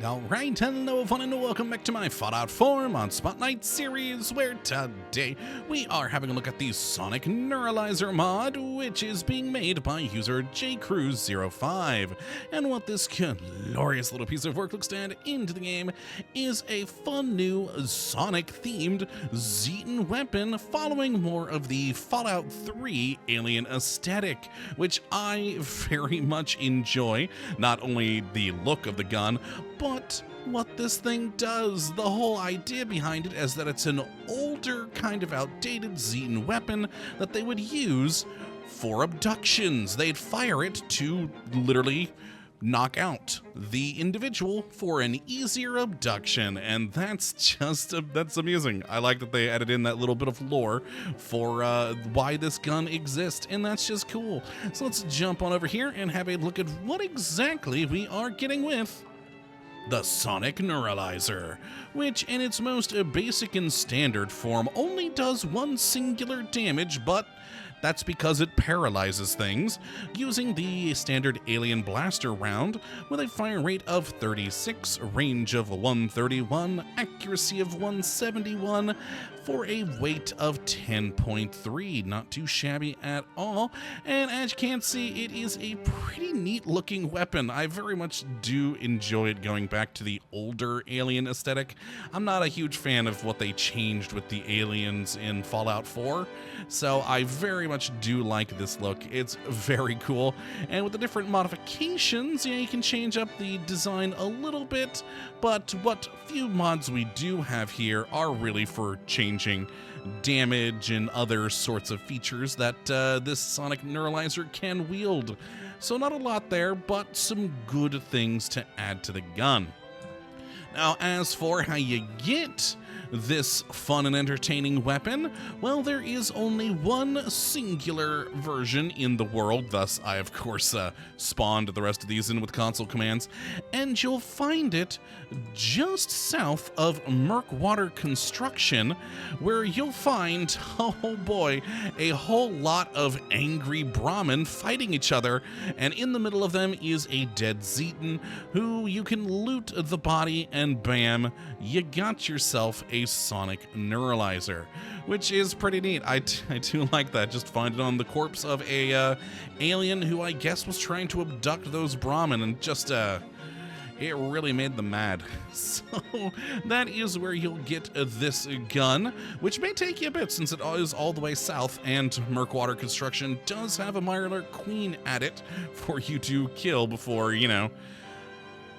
Alright, hello everyone and welcome back to my Fallout 4 on Spotlight series, where today we are having a look at the Sonic Neuralizer mod, which is being made by user jcruise05. And what this glorious little piece of work looks to add into the game is a fun new Sonic-themed Zeton weapon following more of the Fallout 3 alien aesthetic, which I very much enjoy. Not only the look of the gun, but what this thing does. The whole idea behind it is that it's an older, kind of outdated Zeton weapon that they would use for abductions. They'd fire it to literally knock out the individual for an easier abduction, and that's amusing. I like that they added in that little bit of lore for why this gun exists, and that's just cool. So let's jump on over here and have a look at what exactly we are getting with the Sonic Neuralizer, which in its most basic and standard form only does one singular damage, but that's because it paralyzes things, using the standard alien blaster round with a fire rate of 36, range of 131, accuracy of 171, for a weight of 10.3. Not too shabby at all. And as you can see, it is a pretty neat looking weapon. I very much do enjoy it going back to the older alien aesthetic. I'm not a huge fan of what they changed with the aliens in Fallout 4, so I very much do like this look. It's very cool, and with the different modifications, yeah, you can change up the design a little bit, but what few mods we do have here are really for changing damage and other sorts of features that this Sonic Neuralizer can wield. So not a lot there, but some good things to add to the gun. Now, as for how you get this fun and entertaining weapon, well, there is only one singular version in the world, thus I of course spawned the rest of these in with console commands, and you'll find it just south of Murkwater Construction, where you'll find, oh boy, a whole lot of angry Brahmin fighting each other, and in the middle of them is a dead Zeton who you can loot the body, and bam, you got yourself a Sonic Neuralizer, which is pretty neat. I do like that. Just find it on the corpse of a alien who I guess was trying to abduct those Brahmin, and just it really made them mad. So that is where you'll get this gun, which may take you a bit since it is all the way south, and Murkwater Construction does have a Mirelurk Queen at it for you to kill before, you know,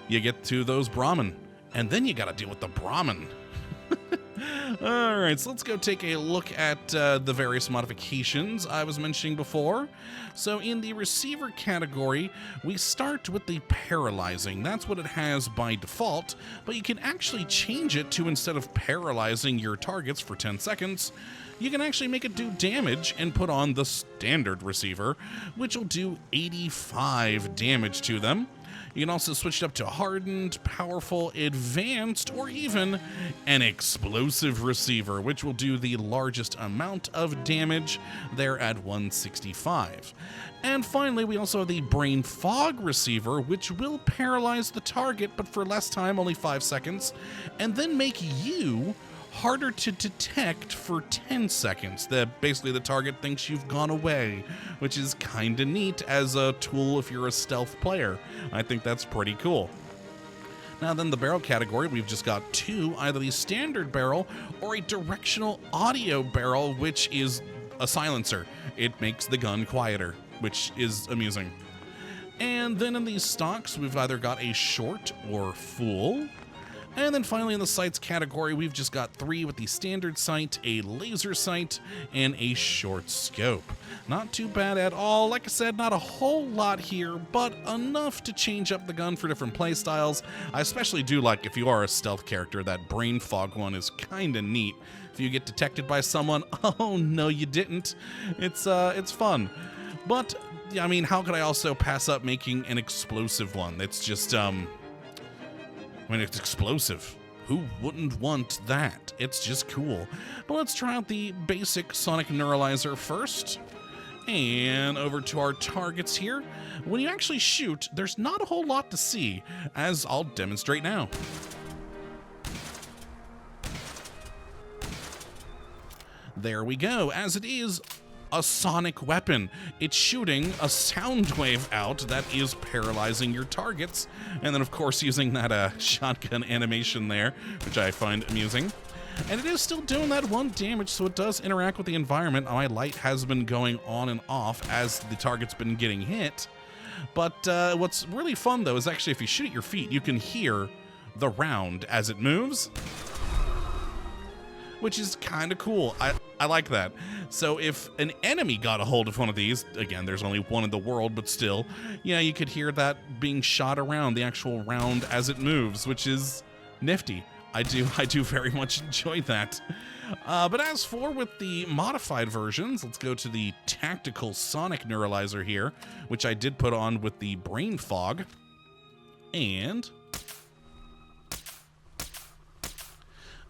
you get to those Brahmin. And then you gotta deal with the Brahmin. Alright, so let's go take a look at the various modifications I was mentioning before. So in the receiver category, we start with the paralyzing. That's what it has by default, but you can actually change it to, instead of paralyzing your targets for 10 seconds, you can actually make it do damage and put on the standard receiver, which will do 85 damage to them. You can also switch it up to hardened, powerful, advanced, or even an explosive receiver, which will do the largest amount of damage there at 165. And finally, we also have the brain fog receiver, which will paralyze the target, but for less time, only 5 seconds, and then make you harder to detect for 10 seconds. Basically the target thinks you've gone away, which is kinda neat as a tool if you're a stealth player. I think that's pretty cool. Now then, the barrel category, we've just got two, either the standard barrel or a directional audio barrel, which is a silencer. It makes the gun quieter, which is amusing. And then in these stocks, we've either got a short or full. And then finally in the sights category, we've just got three with the standard sight, a laser sight, and a short scope. Not too bad at all. Like I said, not a whole lot here, but enough to change up the gun for different playstyles. I especially do like, if you are a stealth character, that brain fog one is kinda neat. If you get detected by someone, oh no you didn't. It's fun. But, I mean, how could I also pass up making an explosive one? It's just, I mean, it's explosive. Who wouldn't want that? It's just cool. But let's try out the basic Sonic Neuralizer first. And over to our targets here. When you actually shoot, there's not a whole lot to see, as I'll demonstrate now. There we go, as it is a sonic weapon. It's shooting a sound wave out that is paralyzing your targets, and then of course using that shotgun animation there, which I find amusing. And it is still doing that 1 damage, so it does interact with the environment. My light has been going on and off as the target's been getting hit. But what's really fun, though, is actually if you shoot at your feet, you can hear the round as it moves, which is kind of cool. I like that. So if an enemy got a hold of one of these, again, there's only one in the world, but still, yeah, you could hear that being shot around, the actual round as it moves, which is nifty. I do very much enjoy that. But as for with the modified versions, let's go to the tactical Sonic Neuralizer here, which I did put on with the brain fog. And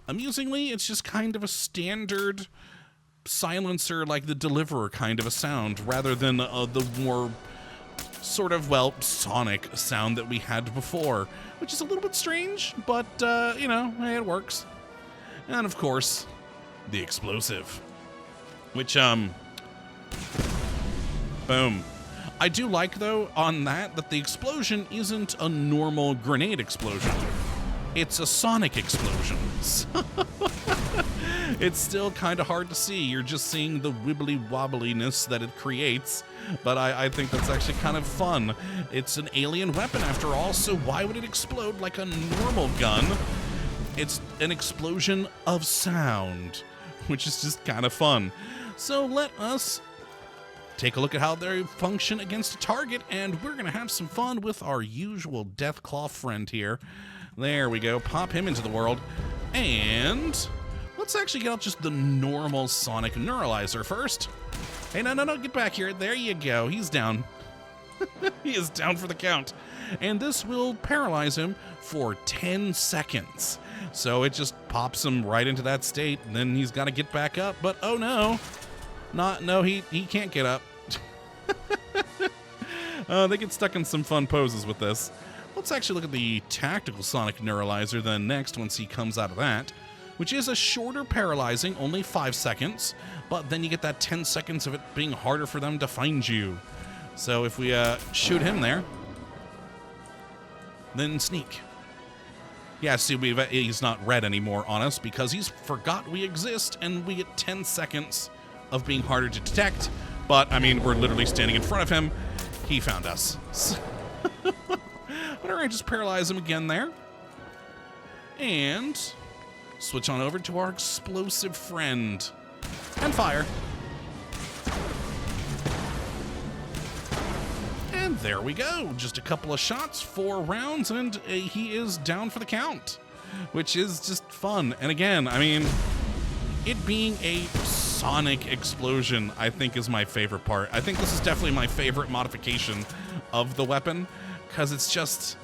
amusingly, it's just kind of a standard silencer, like the Deliverer kind of a sound, rather than the more sort of, well, sonic sound that we had before, which is a little bit strange, but, you know, hey, it works. And, of course, the explosive, which, boom. I do like, though, on that the explosion isn't a normal grenade explosion. It's a sonic explosion. It's still kind of hard to see. You're just seeing the wibbly-wobbliness that it creates, but I think that's actually kind of fun. It's an alien weapon after all, so why would it explode like a normal gun? It's an explosion of sound, which is just kind of fun. So let us take a look at how they function against a target, and we're going to have some fun with our usual Deathclaw friend here. There we go. Pop him into the world, and let's actually get out just the normal Sonic Neuralizer first. Hey, no, get back here. There you go. He's down. He is down for the count. And this will paralyze him for 10 seconds. So it just pops him right into that state, and then he's got to get back up. But oh no. No, he can't get up. They get stuck in some fun poses with this. Let's actually look at the tactical Sonic Neuralizer then next once he comes out of that, which is a shorter paralyzing, only 5 seconds, but then you get that 10 seconds of it being harder for them to find you. So if we shoot him there, then sneak. Yeah, see, he's not red anymore on us because he's forgot we exist, and we get 10 seconds of being harder to detect, but, I mean, we're literally standing in front of him. He found us. But alright, just paralyze him again there. And switch on over to our explosive friend. And fire. And there we go. Just a couple of shots, 4 rounds, and he is down for the count, which is just fun. And again, I mean, it being a sonic explosion, I think, is my favorite part. I think this is definitely my favorite modification of the weapon, because it's just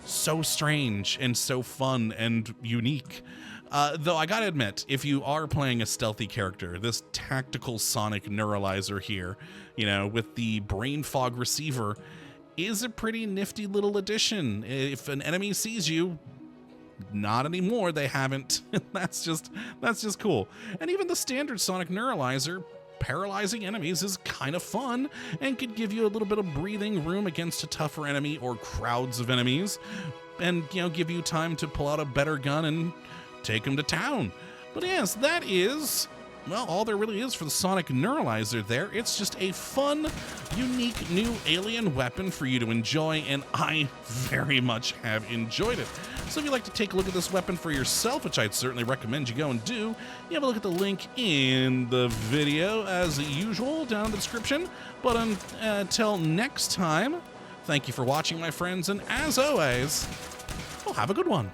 so strange and so fun and unique. Though I gotta admit, if you are playing a stealthy character, this tactical Sonic Neuralizer here, you know, with the brain fog receiver, is a pretty nifty little addition. If an enemy sees you, not anymore, they haven't. That's just cool. And even the standard Sonic Neuralizer, paralyzing enemies, is kind of fun and could give you a little bit of breathing room against a tougher enemy or crowds of enemies, and, you know, give you time to pull out a better gun and take them to town. But yes, that is, well, all there really is for the Sonic Neuralizer there. It's just a fun, unique new alien weapon for you to enjoy, and I very much have enjoyed it. So if you'd like to take a look at this weapon for yourself, which I'd certainly recommend you go and do, you have a look at the link in the video as usual down in the description. But until next time, thank you for watching, my friends, and as always, well, have a good one.